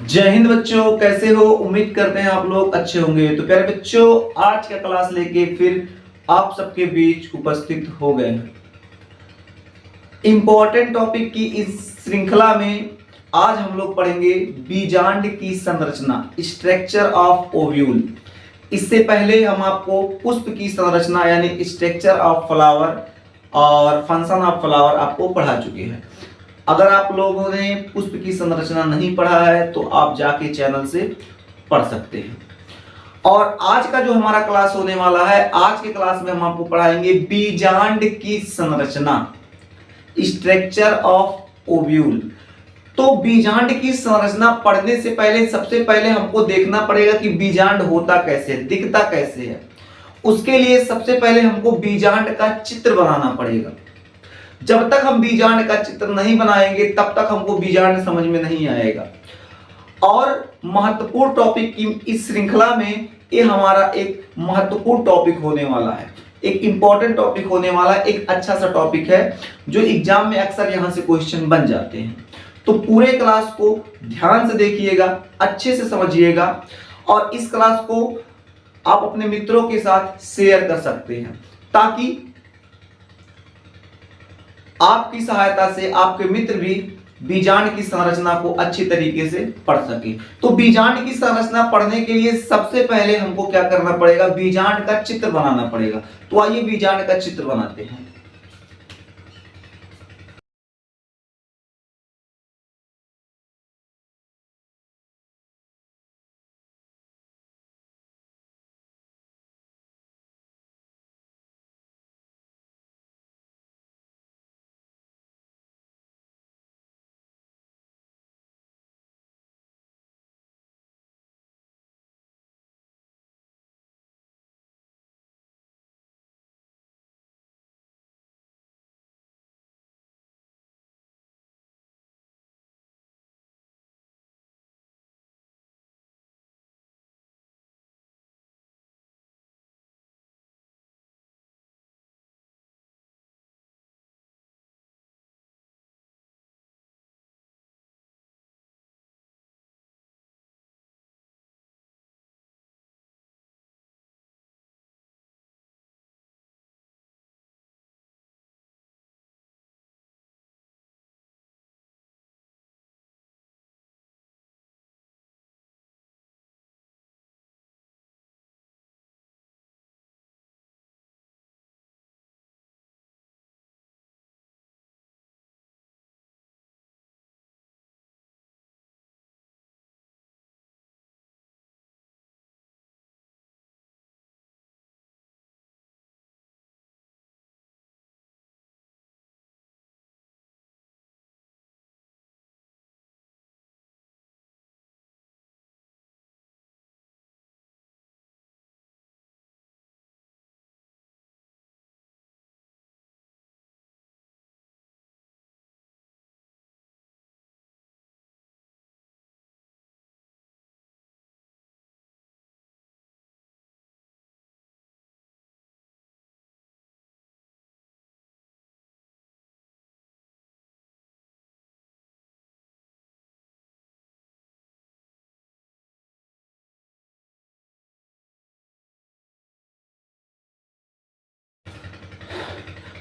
जय हिंद बच्चों, कैसे हो? उम्मीद करते हैं आप लोग अच्छे होंगे। तो प्यारे बच्चों, आज का क्लास लेके फिर आप सबके बीच उपस्थित हो गए हैं। इंपॉर्टेंट टॉपिक की इस श्रृंखला में आज हम लोग पढ़ेंगे बीजांड की संरचना, स्ट्रक्चर ऑफ ओव्यूल। इससे पहले हम आपको पुष्प की संरचना यानी स्ट्रक्चर ऑफ फ्लावर और फंक्शन ऑफ फ्लावर आपको पढ़ा चुके हैं। अगर आप लोगों ने पुष्प की संरचना नहीं पढ़ा है तो आप जाके चैनल से पढ़ सकते हैं। और आज का जो हमारा क्लास होने वाला है, आज के क्लास में हम आपको पढ़ाएंगे बीजांड की संरचना, स्ट्रक्चर ऑफ ओव्यूल। तो बीजांड की संरचना पढ़ने से पहले सबसे पहले हमको देखना पड़ेगा कि बीजांड होता कैसे है, दिखता कैसे है। उसके लिए सबसे पहले हमको बीजांड का चित्र बनाना पड़ेगा। जब तक हम बीजांड का चित्र नहीं बनाएंगे तब तक हमको बीजांड समझ में नहीं आएगा। और महत्वपूर्ण टॉपिक की इस श्रृंखला में ये हमारा एक महत्वपूर्ण टॉपिक होने वाला है, एक इंपॉर्टेंट टॉपिक होने वाला है, एक अच्छा सा टॉपिक है जो एग्जाम में अक्सर यहां से क्वेश्चन बन जाते हैं। तो पूरे क्लास को ध्यान से देखिएगा, अच्छे से समझिएगा और इस क्लास को आप अपने मित्रों के साथ शेयर कर सकते हैं ताकि आपकी सहायता से आपके मित्र भी बीजांड की संरचना को अच्छी तरीके से पढ़ सके। तो बीजांड की संरचना पढ़ने के लिए सबसे पहले हमको क्या करना पड़ेगा, बीजांड का चित्र बनाना पड़ेगा। तो आइए बीजांड का चित्र बनाते हैं।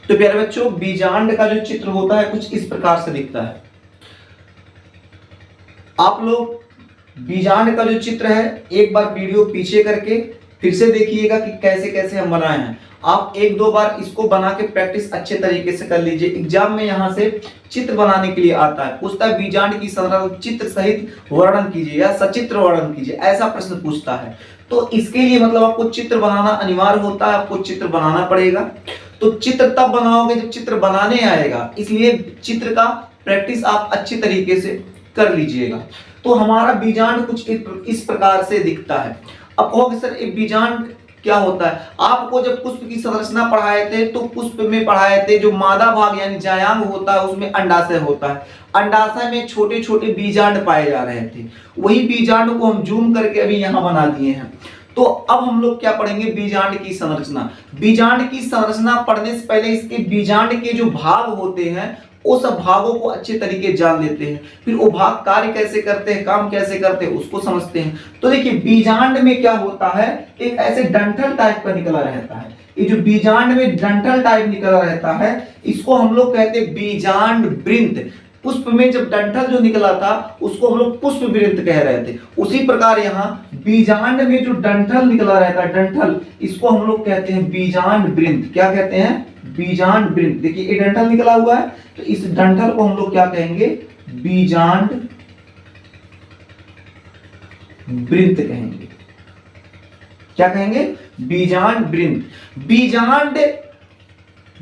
तो प्यारे बच्चों, बीजांड का जो चित्र होता है कुछ इस प्रकार से दिखता है। आप लोग बीजांड का जो चित्र है एक बार वीडियो पीछे करके फिर से देखिएगा कि कैसे कैसे हम बनाए हैं। आप एक दो बार इसको बना के प्रैक्टिस अच्छे तरीके से कर लीजिए। एग्जाम में यहां से चित्र बनाने के लिए आता है, पूछता है बीजांड की संरचना चित्र सहित वर्णन कीजिए या सचित्र वर्णन कीजिए, ऐसा प्रश्न पूछता है। तो इसके लिए मतलब आपको चित्र बनाना अनिवार्य होता है, आपको चित्र बनाना पड़ेगा। तो चित्र तब बनाओगे जब चित्र बनाने आएगा, इसलिए चित्र का प्रैक्टिस आप अच्छी तरीके से कर लीजिएगा। तो हमारा बीजांड कुछ इस प्रकार से दिखता है। अब कहोगे सर एक बीजांड क्या होता है? आपको जब पुष्प की संरचना पढ़ाए थे तो पुष्प में पढ़ाए थे जो मादा भाग यानी जायांग होता है उसमें अंडाशय होता है। अंडाशय में छोटे छोटे बीजांड पाए जा रहे थे, वही बीजांड को हम जूम करके अभी यहाँ बना दिए हैं। तो अब हम लोग क्या पढ़ेंगे, बीजांड की संरचना। बीजांड की संरचना पढ़ने से पहले इसके बीजांड के जो भाग होते हैं वो सब भागों को अच्छे तरीके जान लेते हैं, फिर वो भाग कार्य कैसे करते हैं, काम कैसे करते हैं उसको समझते हैं। तो देखिए बीजांड में क्या होता है, एक ऐसे डंठल टाइप का निकला रहता है। ये जो बीजांड में डंठल टाइप निकला रहता है इसको हम लोग कहते हैं बीजांड वृंत। पुष्प में जब डंठल जो निकला था उसको हम लोग पुष्प वृंत कह रहे थे। उसी प्रकार यहाँ बीजांड में जो डंठल निकला रहता है, डंठल, इसको हम लोग कहते हैं बीजांड वृंत। क्या कहते हैं? बीजांड वृंत। देखिए ये डंठल निकला हुआ है तो इस डंठल को हम लोग क्या कहेंगे? बीजांड वृंत कहेंगे। क्या कहेंगे? बीजांड वृंत।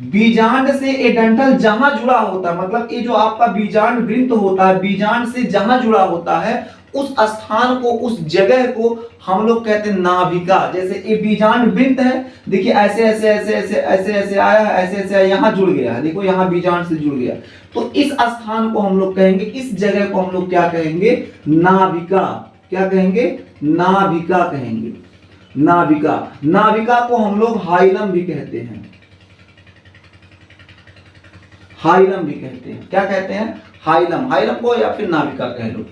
बीजांड से ये डंठल जहां जुड़ा होता है, मतलब ये जो आपका बीजांड वृंत होता है, बीजांड से जहां जुड़ा होता है उस स्थान को, उस जगह को हम लोग कहते हैं नाभिका। जैसे ये बीजांड वृंत है, देखिए ऐसे ऐसे ऐसे ऐसे ऐसे ऐसे आया, ऐसे ऐसे यहां जुड़ गया है, देखो यहां बीजांड से जुड़ गया। तो इस स्थान को हम लोग कहेंगे, इस जगह को हम लोग क्या कहेंगे? नाभिका। क्या कहेंगे? नाभिका कहेंगे। नाभिका। नाभिका को हम लोग हाइलम भी कहते हैं। हाइलम भी कहते हैं। क्या कहते हैं? हाइलम। हाइलम को या फिर नाभिका कह लो।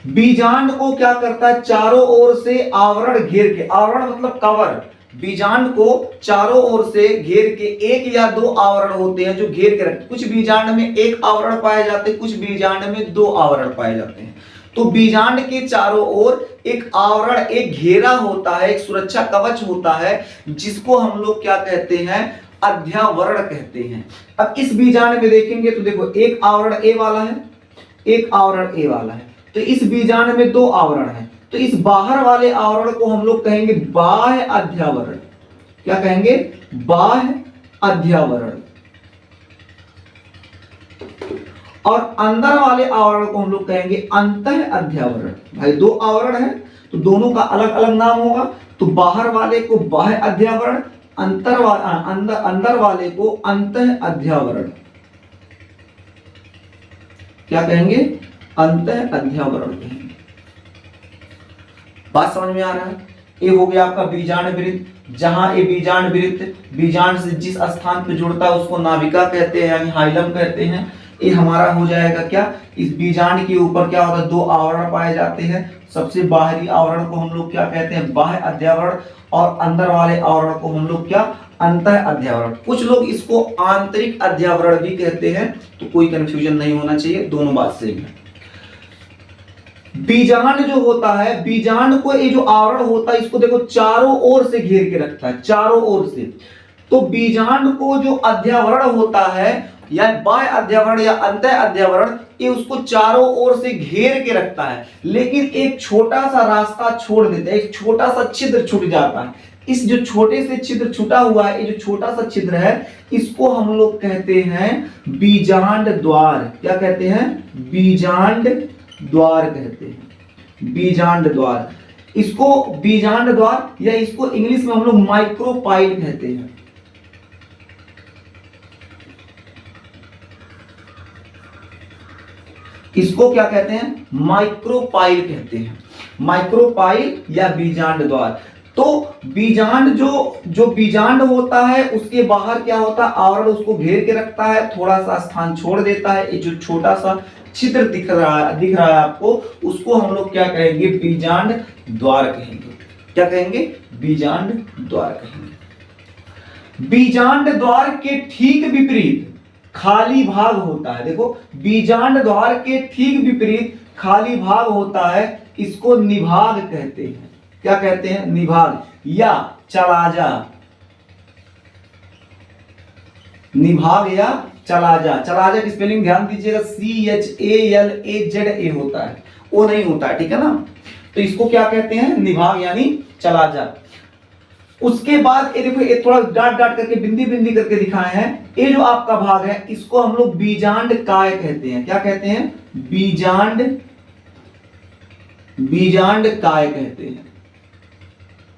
बीजांड को क्या करता है? चारों ओर से आवरण घेर के, आवरण मतलब कवर, बीजांड को चारों ओर से घेर के, एक या दो आवरण होते हैं जो घेर के रखते। कुछ बीजांड में एक आवरण पाए जाते हैं, कुछ बीजांड में दो आवरण पाए जाते हैं। तो बीजांड के चारों ओर एक आवरण, एक घेरा होता है, एक सुरक्षा कवच होता है जिसको हम लोग क्या कहते हैं? अध्यावरण कहते हैं। अब इस बीजांड में देखेंगे तो देखो एक आवरण ए वाला है, एक आवरण ए वाला है, तो इस बीजांड में दो आवरण है। तो इस बाहर वाले आवरण को हम लोग कहेंगे बाह्य अध्यावरण। क्या कहेंगे? बाह्य अध्यावरण। और अंदर वाले आवरण को हम लोग कहेंगे अंतः अध्यावरण। भाई दो आवरण है तो दोनों का अलग अलग नाम होगा। तो बाहर वाले को बाह्य अध्यावरण, अंदर वाले को अंतः अध्यावरण। क्या कहेंगे? अंतः अध्यावरण कहेंगे। बात समझ में आ रहा है? ये हो गया आपका बीजांड वृत्त। जहां ये बीजांड वृत्त बीजांड से जिस स्थान पे जुड़ता है उसको नाभिका कहते हैं, यानी हाइलम कहते हैं। ये हमारा हो जाएगा क्या? इस बीजांड के ऊपर क्या होता है? दो आवरण पाए जाते हैं। सबसे बाहरी आवरण को हम लोग क्या कहते हैं? बाह्य अध्यावरण। और अंदर वाले आवरण को हम लोग क्या? अंतः अध्यावरण। कुछ लोग इसको आंतरिक अध्यावरण भी कहते हैं, तो कोई कंफ्यूजन नहीं होना चाहिए, दोनों बात सेम है। बीजांड जो होता है, बीजांड को ये जो आवरण होता है इसको देखो चारों ओर से घेर के रखता है, चारों ओर से। तो बीजांड को जो अध्यावरण होता है या बाह्य अध्यावरण या अंतः अध्यावरण, ये उसको चारों ओर से घेर के रखता है, लेकिन एक छोटा सा रास्ता छोड़ देता है, एक छोटा सा छिद्र छूट जाता है। इस जो छोटे से छिद्र छूटा हुआ है, ये जो छोटा सा छिद्र है, इसको हम लोग कहते हैं बीजांड द्वार। क्या कहते हैं? बीजांड द्वार कहते हैं। बीजांड द्वार, इसको बीजांड द्वार या इसको इंग्लिश में हम लोग माइक्रोपाइल कहते हैं। इसको क्या कहते हैं? माइक्रोपाइल कहते हैं। माइक्रोपाइल या बीजांड द्वार। तो बीजांड जो बीजांड होता है उसके बाहर क्या होता है? आवरण उसको घेर के रखता है, थोड़ा सा स्थान छोड़ देता है। ये जो छोटा सा छिद्र दिख रहा है आपको, उसको हम लोग क्या कहेंगे? बीजांड द्वार कहेंगे। क्या कहेंगे? बीजांड द्वार कहेंगे। बीजांड द्वार के ठीक विपरीत खाली भाग होता है। देखो बीजांड द्वार के ठीक विपरीत खाली भाग होता है, इसको निभाग कहते हैं। क्या कहते हैं? निभाग या चलाजा। निभाग या चलाजा। चलाजा की स्पेलिंग ध्यान दीजिएगा, CHALAZA होता है, वो नहीं होता है, ठीक है ना। तो इसको क्या कहते हैं? निभाग यानी चलाजा। उसके बाद ये देखो, ये थोड़ा डाट डाट करके बिंदी बिंदी करके दिखाए हैं। ये जो आपका भाग है इसको हम लोग बीजांड काय कहते हैं। क्या कहते हैं? बीजांड काय कहते हैं।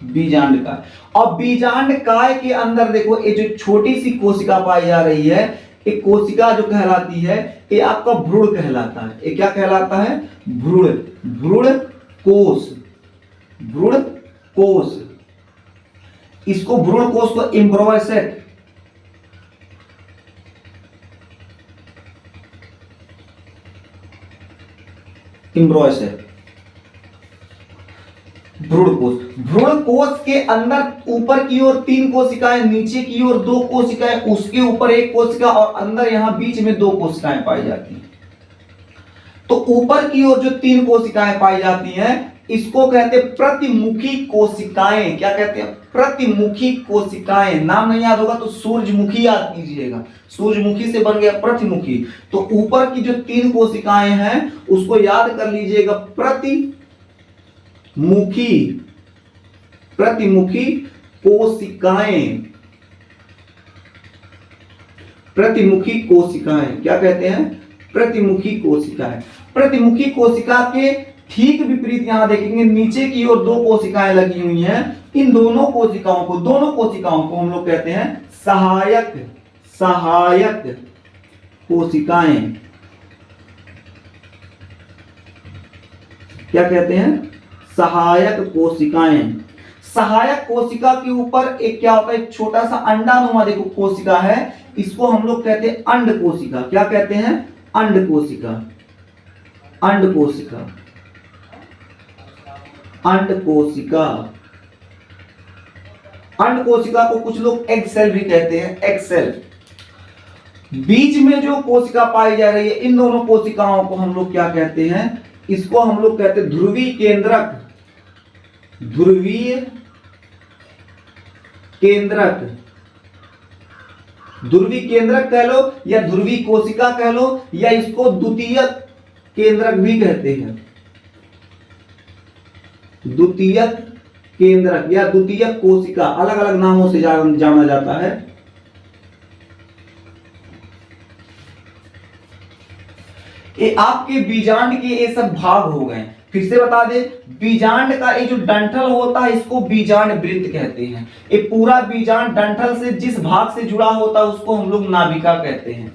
बीजांड काय। और बीजांड काय के अंदर देखो ये जो छोटी सी कोशिका पाई जा रही है, एक कोशिका जो कहलाती है, ये आपका भ्रूण कहलाता है। ये क्या कहलाता है? भ्रूण। भ्रूण कोश। भ्रूण कोश। इसको भ्रूण कोश को इम्ब्रोसेट, एम्ब्रॉयस है। भ्रूण कोश, भ्रूण कोश के अंदर ऊपर की ओर 3 कोशिकाएं, नीचे की ओर 2 कोशिकाएं, उसके ऊपर 1 कोशिका और अंदर यहां बीच में 2 कोशिकाएं पाई जाती हैं। तो ऊपर की ओर जो 3 कोशिकाएं पाई जाती हैं इसको कहते हैं प्रतिमुखी कोशिकाएं। क्या कहते हैं? प्रतिमुखी कोशिकाएं। नाम नहीं याद होगा तो सूरजमुखी याद कीजिएगा, सूरजमुखी से बन गया प्रतिमुखी। तो ऊपर की जो 3 कोशिकाएं हैं उसको याद कर लीजिएगा, प्रतिमुखी, प्रतिमुखी कोशिकाएं, प्रतिमुखी कोशिकाएं। क्या कहते हैं? प्रतिमुखी कोशिकाएं। प्रतिमुखी कोशिका के ठीक विपरीत यहां देखेंगे नीचे की ओर 2 कोशिकाएं लगी हुई हैं। इन दोनों कोशिकाओं को हम लोग कहते हैं सहायक, सहायक कोशिकाएं। क्या कहते हैं? सहायक कोशिकाएं। सहायक कोशिका के ऊपर एक क्या होता है, एक छोटा सा अंडानुमा देखो कोशिका है, इसको हम लोग कहते हैं अंड कोशिका। क्या कहते हैं? अंड कोशिका, अंड कोशिका, अंड कोशिका। अंड कोशिका को कुछ लोग एग सेल भी कहते हैं, एग सेल। बीच में जो कोशिका पाई जा रही है इन दोनों कोशिकाओं को हम लोग क्या कहते हैं? इसको हम लोग कहते हैं ध्रुवीय केंद्रक, ध्रुवीय केंद्रक। ध्रुवीय केंद्रक कह लो या ध्रुवीय कोशिका कह लो या इसको द्वितीयक केंद्रक भी कहते हैं, द्वितीयक केंद्रक या द्वितीयक कोशिका, अलग अलग नामों से जाना जाता है। ये आपके बीजांड के ये सब भाग हो गए। फिर से बता दे, बीजांड का ये जो डंठल होता है इसको बीजांड वृत्त कहते हैं। ये पूरा बीजांड डंठल से जिस भाग से जुड़ा होता है उसको हम लोग नाभिका कहते हैं।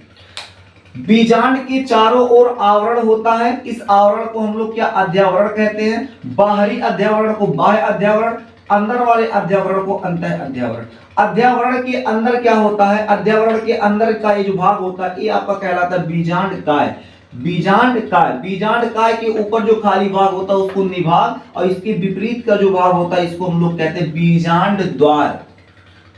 बीजांड के चारों ओर आवरण होता है, इस आवरण को हम लोग क्या अध्यावरण कहते हैं। बाहरी अध्यावरण को बाह्य अध्यावरण, अंदर वाले अध्यावरण को अंतः अध्यावरण। अध्यावरण के अंदर क्या होता है? अध्यावरण के अंदर का ये जो भाग होता है ये आपका कहलाता है बीजांड काय। बीजांड काय, बीजांड काय के ऊपर जो खाली भाग होता है उसको निभाग और इसके विपरीत का जो भाग होता है इसको हम लोग कहते हैं बीजांड द्वार,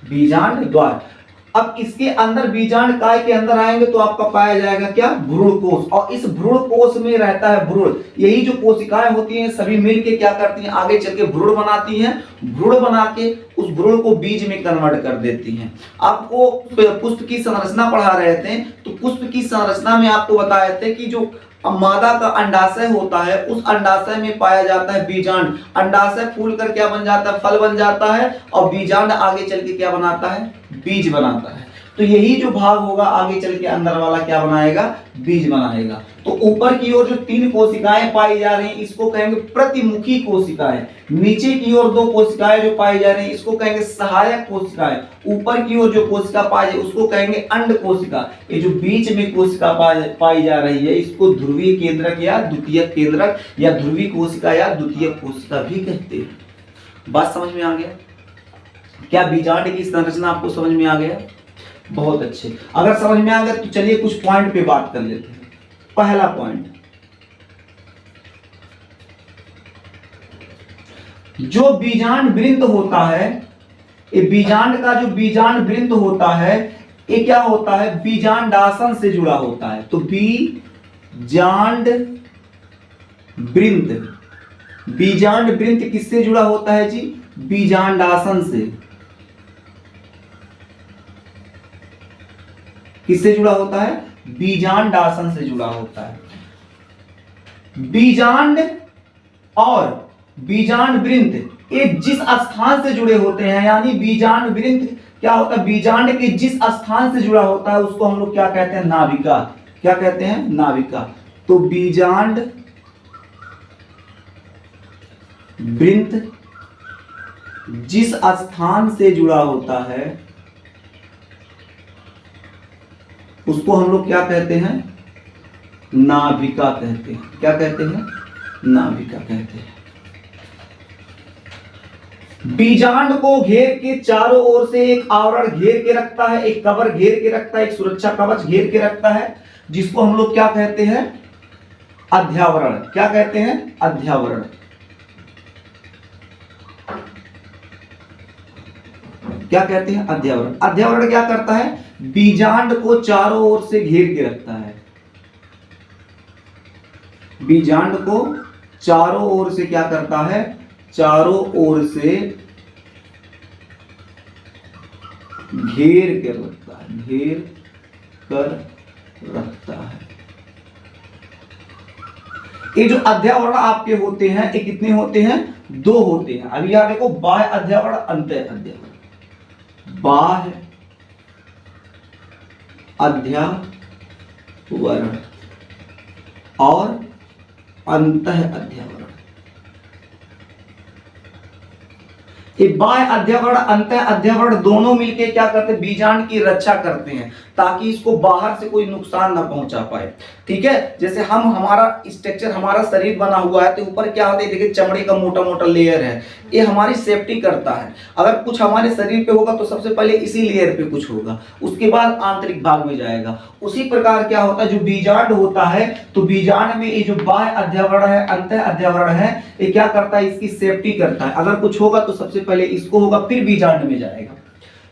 बीजांड द्वार। अब इसके अंदर बीजांड काय के अंदर आएंगे तो आपका पाया जाएगा क्या? भ्रूण कोश। और इस भ्रूण कोश में रहता है भ्रूण। यही जो कोशिकाएं होती हैं सभी मिलके क्या करती हैं? आगे चल के भ्रूण बनाती हैं। भ्रूण बना के उस भ्रूण को बीज में कन्वर्ट कर देती हैं। आपको पुष्प की संरचना पढ़ा रहे थे तो पुष्प की संरचना में आपको बताए थे कि जो मादा का अंडाशय होता है उस अंडाशय में पाया जाता है बीजांड। अंडाशय फूल कर क्या बन जाता है? फल बन जाता है और बीजांड आगे चल के क्या बनाता है? बीज बनाता है। तो यही जो भाग होगा आगे चल के अंदर वाला क्या बनाएगा? बीज बनाएगा। तो ऊपर की ओर जो 3 कोशिकाएं पाई जा रही हैं इसको कहेंगे प्रतिमुखी कोशिकाएं। नीचे की ओर 2 कोशिकाएं जो पाई जा रही हैं इसको कहेंगे सहायक कोशिकाएं। ऊपर की ओर जो कोशिका पाई जाए उसको कहेंगे अंड कोशिका। ये जो बीच में कोशिका पाई जा रही है इसको ध्रुवीय केंद्रक या द्वितीयक केंद्रक या ध्रुवीय कोशिका या द्वितीयक कोशिका भी कहते हैं। बात समझ में आ गया? क्या बीजांड की संरचना आपको समझ में आ गया? बहुत अच्छे। अगर समझ में आ गया तो चलिए कुछ पॉइंट पे बात कर लेते हैं। पहला पॉइंट, जो बीजांड वृंत होता है, ये बीजांड का जो बीजांड वृंत होता है ये क्या होता है? बीजांडासन से जुड़ा होता है। तो बीजांड वृंत, बीजांड वृंत किससे जुड़ा होता है जी? बीजांडासन से। किससे जुड़ा होता है? बीजांडासन से जुड़ा होता है। बीजांड और बीजांड वृंत ये जिस स्थान से जुड़े होते हैं, यानी बीजांड वृंत क्या होता है? बीजांड के जिस स्थान से जुड़ा होता है उसको हम लोग क्या कहते हैं? नाभिका। क्या कहते हैं? नाभिका। तो बीजांड वृंत जिस स्थान से जुड़ा होता है उसको हम लोग क्या कहते हैं? नाभिका कहते हैं। क्या कहते हैं? नाभिका कहते हैं। बीजांड को घेर के चारों ओर से एक आवरण घेर के रखता है, एक कवर घेर के रखता है, एक सुरक्षा कवच घेर के रखता है, जिसको हम लोग क्या कहते हैं? अध्यावरण, क्या कहते हैं? अध्यावरण। क्या कहते हैं? अध्यावरण। अध्यावरण क्या करता है? बीजांड को चारों ओर से घेर के रखता है। बीजांड को चारों ओर से क्या करता है? चारों ओर से घेर कर रखता है, घेर कर रखता है। ये जो अध्यावरण आपके होते हैं ये कितने होते हैं? दो होते हैं। अभी यहां देखो, बाह्य अध्यावरण, अंतः अध्यावरण। बाह्य अध्यावरण और अंतः अध्यावरण। ये बाह्य अध्यावरण, अंतः अध्यावरण दोनों मिलकर क्या करते हैं? बीजांड की रक्षा करते हैं ताकि इसको बाहर से कोई नुकसान ना पहुंचा पाए। ठीक है, जैसे हमारा स्ट्रक्चर, हमारा शरीर बना हुआ है तो ऊपर क्या होता है? देखिए चमड़े का मोटा मोटा लेयर है, ये हमारी सेफ्टी करता है। अगर कुछ हमारे शरीर पे होगा तो सबसे पहले इसी लेयर पे कुछ होगा, उसके बाद आंतरिक भाग में जाएगा। उसी प्रकार क्या होता है? जो बीजांड होता है तो बीजांड में ये जो बाह्य अध्यावरण है, अंतः अध्यावरण है, ये क्या करता है? इसकी सेफ्टी करता है। अगर कुछ होगा तो सबसे पहले इसको होगा, फिर बीजांड में जाएगा।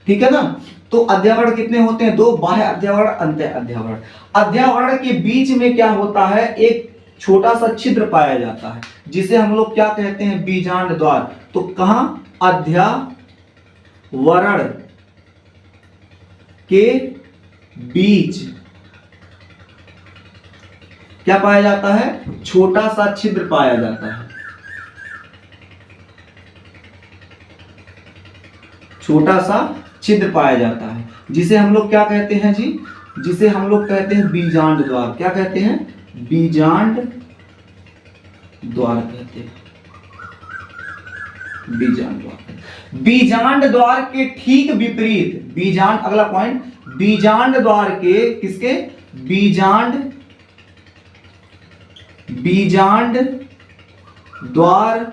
ठीक है ना? तो अध्यावरण कितने होते हैं? दो, बाह्य अध्यावरण, अंतः अध्यावरण। अध्यावरण के बीच में क्या होता है? एक छोटा सा छिद्र पाया जाता है जिसे हम लोग क्या कहते हैं? बीजांड द्वार। तो कहां? अध्यावरण के बीच क्या पाया जाता है? छोटा सा छिद्र पाया जाता है। छोटा सा छिद्र पाया जाता है जिसे हम लोग क्या कहते हैं जी? जिसे हम लोग कहते हैं बीजांड द्वार। क्या कहते हैं? बीजांड द्वार कहते हैं। बीजांड द्वार। बीजांड द्वार के ठीक विपरीत, बीजांड, अगला पॉइंट, बीजांड द्वार के किसके? बीजांड द्वार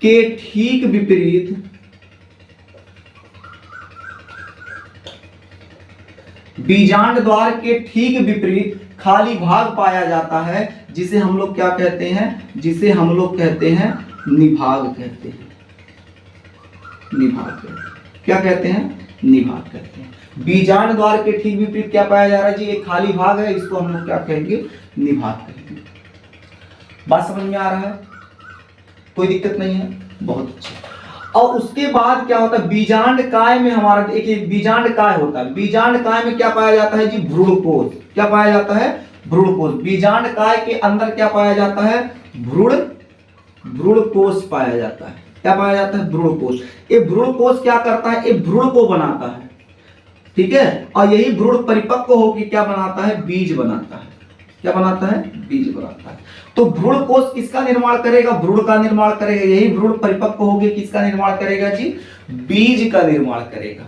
के ठीक विपरीत बीजांड द्वार के ठीक विपरीत खाली भाग पाया जाता है जिसे हम लोग क्या कहते हैं? जिसे हम लोग कहते हैं निभाग कहते हैं। निभाग कहते हैं। क्या कहते हैं? निभाग कहते हैं। बीजांड द्वार के ठीक विपरीत क्या पाया जा रहा है जी? एक खाली भाग है, इसको हम लोग क्या कहेंगे? निभाग कहेंगे। बात समझ में आ रहा है? कोई दिक्कत नहीं है? बहुत अच्छा। और उसके बाद क्या होता है? बीजांड काय में हमारा देखिए, बीजांड काय होता है। बीजांड काय में क्या पाया जाता है जी? भ्रूणकोश। क्या पाया जाता है? भ्रूणकोश। बीजांड काय के अंदर क्या पाया जाता है? भ्रूणकोश पाया जाता है। क्या पाया जाता है? भ्रूणकोश। ये भ्रूणकोश क्या करता है? ये भ्रूण को बनाता है। ठीक है, और यही भ्रूण परिपक्व होकर क्या बनाता है? बीज बनाता है। क्या बनाता है? बीज बनाता है। तो भ्रूण कोश किसका निर्माण करेगा? भ्रूण का निर्माण करेगा। यही भ्रूण परिपक्व हो गया, किसका निर्माण करेगा जी? बीज का निर्माण करेगा।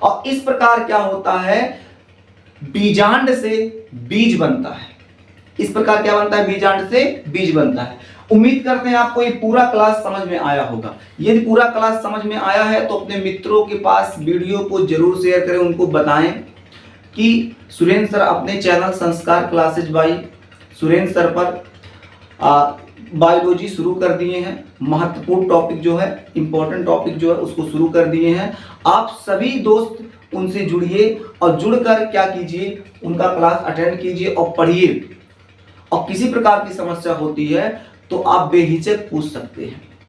और इस प्रकार क्या होता है? बीजांड से बीज बनता है। इस प्रकार क्या बनता है? बीजांड से बीज बनता है। उम्मीद करते हैं आपको ये पूरा क्लास समझ में आया होगा। यदि पूरा क्लास समझ में आया है तो अपने मित्रों के पास वीडियो को जरूर शेयर करें, उनको बताएं कि सुरेंद्र सर अपने चैनल संस्कार क्लासेज बाई सुरेंद्र सर पर बायोलॉजी शुरू कर दिए हैं। महत्वपूर्ण टॉपिक जो है, इंपॉर्टेंट टॉपिक जो है उसको शुरू कर दिए हैं। आप सभी दोस्त उनसे जुड़िए और जुड़कर क्या कीजिए? उनका क्लास अटेंड कीजिए और पढ़िए। और किसी प्रकार की समस्या होती है तो आप बेहिचक पूछ सकते हैं।